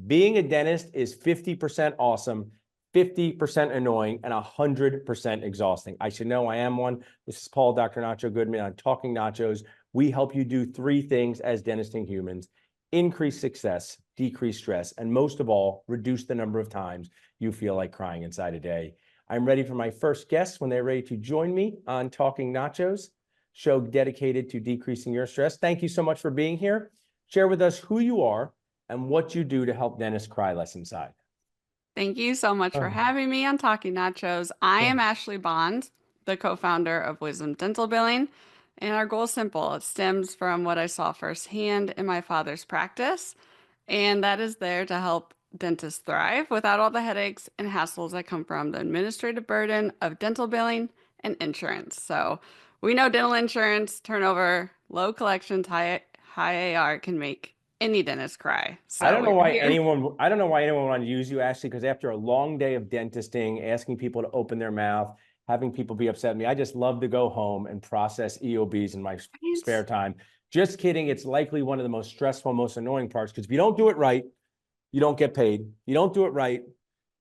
Being a dentist is 50% awesome, 50% annoying, and 100% exhausting. I should know I am one. This is Paul, Dr. Nacho Goodman on Talking Nachos. We help you do three things as dentisting humans: increase success, decrease stress, and most of all, reduce the number of times you feel like crying inside a day. I'm ready for my first guest when they're ready to join me on Talking Nachos, show dedicated to decreasing your stress. Thank you so much for being here. Share with us who you are and what you do to help dentists cry less inside. Thank you so much for Oh, having me on Talking Nachos. I oh. am Ashley Bond, the co-founder of Wisdom Dental Billing, and our goal is simple. It stems from what I saw firsthand in my father's practice, and that is there to help dentists thrive without all the headaches and hassles that come from the administrative burden of dental billing and insurance. So we know dental insurance, turnover, low collections, high AR can make any dentist cry. I So don't know we're why here. anyone, I don't know why anyone would want to use you, Ashley, because after a long day of dentisting, asking people to open their mouth, having people be upset at me, I just love to go home and process EOBs in my spare time. Just kidding. It's likely one of the most stressful, most annoying parts, because if you don't do it right, you don't get paid. You don't do it right,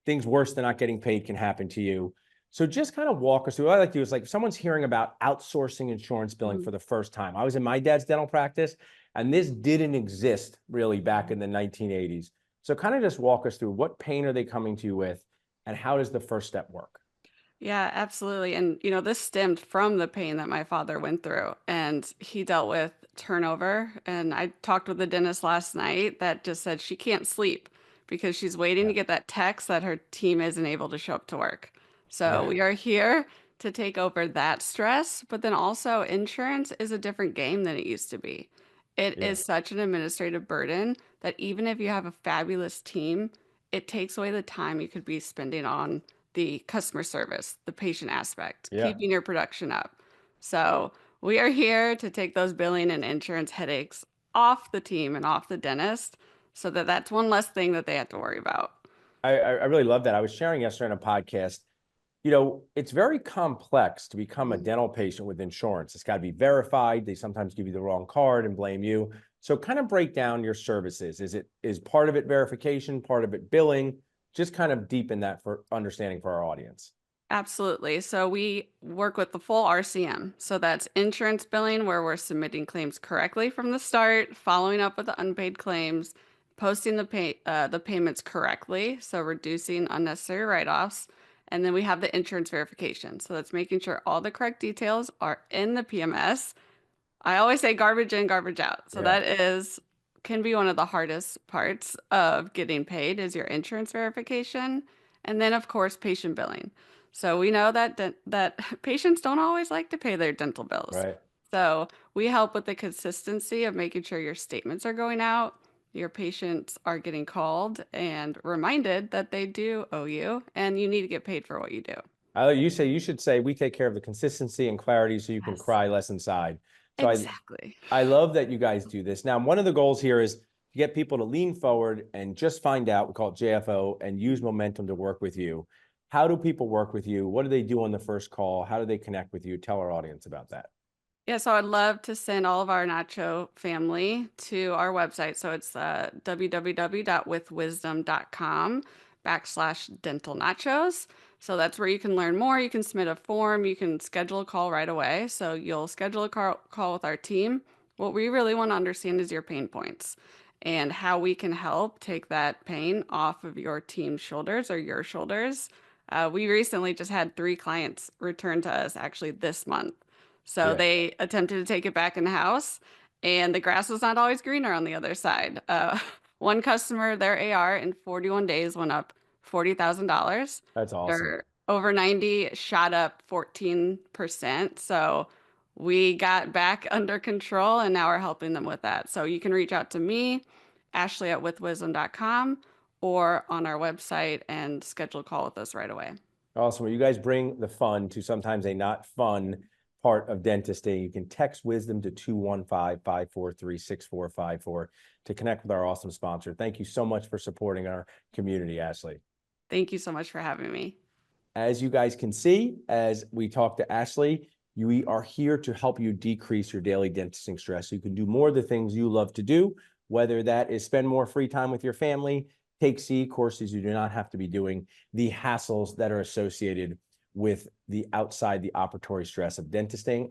things worse than not getting paid can happen to you. So just kind of walk us through. What I like to do is, like, if someone's hearing about outsourcing insurance billing for the first time. I was in my dad's dental practice, and this didn't exist really back in the 1980s. So kind of just walk us through, what pain are they coming to you with, and how does the first step work? Yeah, absolutely. And, this stemmed from the pain that my father went through, and he dealt with turnover. And I talked with a dentist last night that just said she can't sleep because she's waiting Yeah. to get that text that her team isn't able to show up to work. So Yeah. we are here to take over that stress, but then also insurance is a different game than it used to be. It Yeah. is such an administrative burden that even if you have a fabulous team, it takes away the time you could be spending on the customer service, the patient aspect, Yeah. keeping your production up. So we are here to take those billing and insurance headaches off the team and off the dentist so that that's one less thing that they have to worry about. I really love that. I was sharing yesterday on a podcast. It's very complex to become a Mhm. dental patient with insurance. It's got to be verified. They sometimes give you the wrong card and blame you. So kind of break down your services. Is part of it verification, part of it billing? Just kind of deepen that for understanding for our audience. Absolutely. So we work with the full RCM. So that's insurance billing, where we're submitting claims correctly from the start, following up with the unpaid claims, posting the payments correctly, so reducing unnecessary write-offs. And then we have the insurance verification. So that's making sure all the correct details are in the PMS. I always say garbage in, garbage out. So Yeah. that is can be one of the hardest parts of getting paid is your insurance verification. And then of course patient billing. So we know that patients don't always like to pay their dental bills. Right. So we help with the consistency of making sure your statements are going out, your patients are getting called and reminded that they do owe you and you need to get paid for what you do. You should say we take care of the consistency and clarity so you can Yes, cry less inside. So exactly. I love that you guys do this. Now, one of the goals here is to get people to lean forward and just find out, we call it JFO, and use momentum to work with you. How do people work with you? What do they do on the first call? How do they connect with you? Tell our audience about that. Yeah, so I'd love to send all of our Nacho family to our website. So it's www.withwisdom.com/dental nachos. So that's where you can learn more. You can submit a form. You can schedule a call right away. So you'll schedule a call with our team. What we really want to understand is your pain points and how we can help take that pain off of your team's shoulders or your shoulders. We recently just had 3 clients return to us actually this month. So Yeah. they attempted to take it back in the house, and the grass was not always greener on the other side. One customer, their AR in 41 days went up $40,000. That's awesome. Their over 90 shot up 14%. So we got back under control, and now we're helping them with that. So you can reach out to me, Ashley at withwisdom.com, or on our website and schedule a call with us right away. Awesome. Well, you guys bring the fun to sometimes a not fun part of dentistry. You can text wisdom to 215-543-6454 to connect with our awesome sponsor. Thank you so much for supporting our community, Ashley. Thank you so much for having me. As you guys can see, as we talk to Ashley, we are here to help you decrease your daily dentistry stress so you can do more of the things you love to do, whether that is spend more free time with your family, take CE courses, you do not have to be doing the hassles that are associated with the outside the operatory stress of dentisting.